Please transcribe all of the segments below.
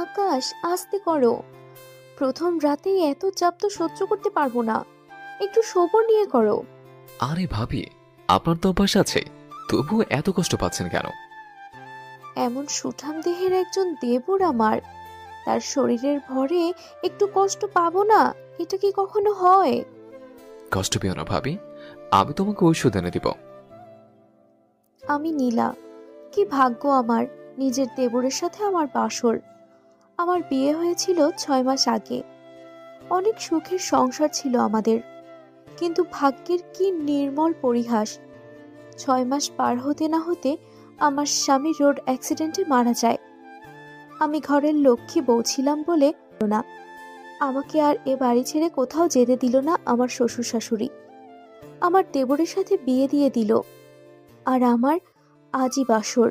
আকাশ, আস্তে করো। প্রথম রাতেই এত চাপ তো সহ্য করতে পারবো না। একটু সবর নিয়ে করো। আরে ভাবি, আপনার তো অভ্যাস আছে, তবুও এত কষ্ট পাচ্ছেন কেন? এমন সুঠাম দেহের একজন দেবর আমার, তার শরীরের ভরে একটু কষ্ট পাবো না? এটা কি কখনো হয়? কষ্ট পেও না ভাবি, আমি তোমাকে ঔষধ এনে দিব। আমি নীলা। কি ভাগ্য আমার, নিজের দেবরের সাথে আমার বাসর। আমার বিয়ে হয়েছিল 6 মাস আগে। অনেক সুখের সংসার ছিল আমাদের, কিন্তু ভাগ্যের কি নির্মল পরিহাস। 6 মাস পার হতে না হতে আমার স্বামী রোড অ্যাক্সিডেন্টে মারা যায়। আমি ঘরের লক্ষ্মী বউ ছিলাম বলে না, আমাকে আর এ বাড়ি ছেড়ে কোথাও যেতে দিল না আমার শ্বশুর শাশুড়ি। আমার দেবরের সাথে বিয়ে দিয়ে দিল, আর আমার আজই বাসর।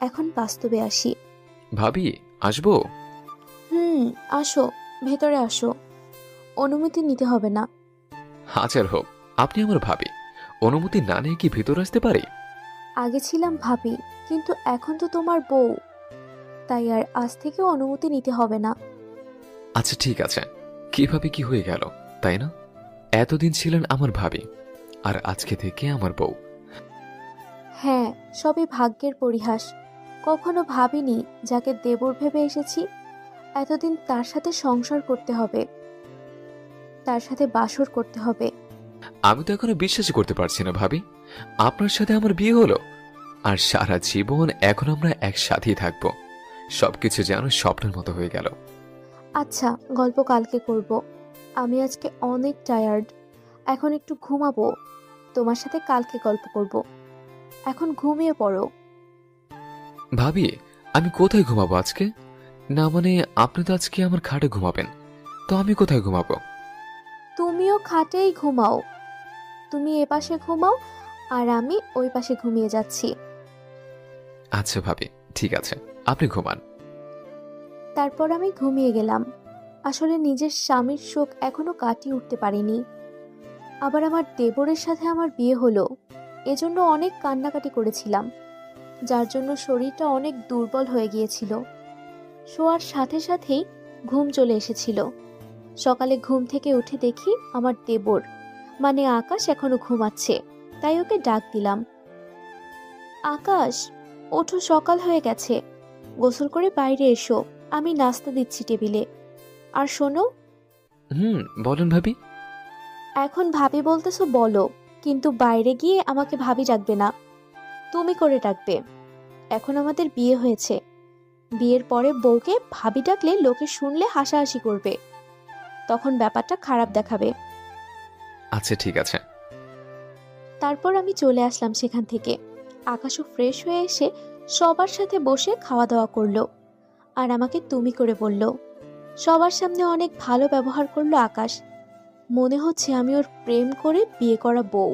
এখন বাস্তবে আসি। ভাবি, আসবো? হুম, আসো, ভেতরে আসো। অনুমতি নিতে হবে না। হাজার হোক, আপনি আমার ভাবি, অনুমতি না নিয়ে কি ভিতর আসতে পারি? আগে ছিলাম ভাবি, কিন্তু এখন তো তোমার বউ, তাই আর আজ থেকে অনুমতি নিতে হবে না। আচ্ছা ঠিক আছে, কিভাবে কি হয়ে গেল, তাই না? এতদিন ছিলেন আমার ভাবি, আর আজকে থেকে আমার বউ। হ্যাঁ, সবই ভাগ্যের পরিহাস। কখনো ভাবিনি যাকে দেবর ভেবে এসেছি, এতদিন তার সাথে সংসার করতে হবে, তার সাথে বাসর করতে হবে। আমি তো এখনো বিশ্বাসই করতে পারছি না ভাবি, আপনার সাথে আমার বিয়ে হলো, আর সারা জীবন এখন আমরা একসাথেই থাকবো। সবকিছু যেন স্বপ্নের মতো হয়ে গেল। আচ্ছা, গল্প কালকে করব। আমি আজকে অনেক টায়ার্ড, এখন একটু ঘুমাবো। তোমার সাথে কালকে গল্প করব। এখন ঘুমিয়ে পড়ো। ভাবি, আমি কোথায় ঘুমাবো আজকে? না মানে, আপনি তো আজকে আমার খাটে ঘুমাবেন, তো আমি কোথায় ঘুমাবো? তুমিও খাটেই ঘুমাও। তুমি এ পাশে ঘুমাও, আর আমি ওই পাশে ঘুমিয়ে যাচ্ছি। আচ্ছা ভাবি, ঠিক আছে, আপনি ঘুমান। তারপর আমি ঘুমিয়ে গেলাম। আসলে নিজের স্বামীর শোক এখনো কাটিয়ে উঠতে পারিনি। আবার আমার দেবরের সাথে আমার বিয়ে হলো, এজন্য অনেক কান্নাকাটি করেছিলাম, যার জন্য শরীরটা অনেক দুর্বল হয়ে গিয়েছিল। শোয়ার সাথে সাথেই ঘুম চলে এসেছিল। সকালে ঘুম থেকে উঠে দেখি আমার দেবর, মানে আকাশ, এখনো ঘুমাচ্ছে। তাই ওকে ডাক দিলাম। আকাশ, ওঠো, সকাল হয়ে গেছে। গোসল করে বাইরে এসো, আমি নাস্তা দিচ্ছি টেবিলে। আর শোনো, বলেন ভাবি। এখন ভাবি বলতেছো বলো, কিন্তু বাইরে গিয়ে আমাকে ভাবি ডাকবে না, তুমি করে ডাকবে। এখন আমাদের বিয়ে হয়েছে, বিয়ের পরে বউকে ভাবি ডাকলে লোকে শুনলে হাসাহাসি করবে, তখন ব্যাপারটা খারাপ দেখাবে। আচ্ছা ঠিক আছে। তারপর আমি চলে আসলাম সেখান থেকে। আকাশও ফ্রেশ হয়ে এসে সবার সাথে বসে খাওয়া দাওয়া করলো, আর আমাকে তুমি করে বলল। সবার সামনে অনেক ভালো ব্যবহার করলো আকাশ। মনে হচ্ছে আমি ওর প্রেম করে বিয়ে করা বউ।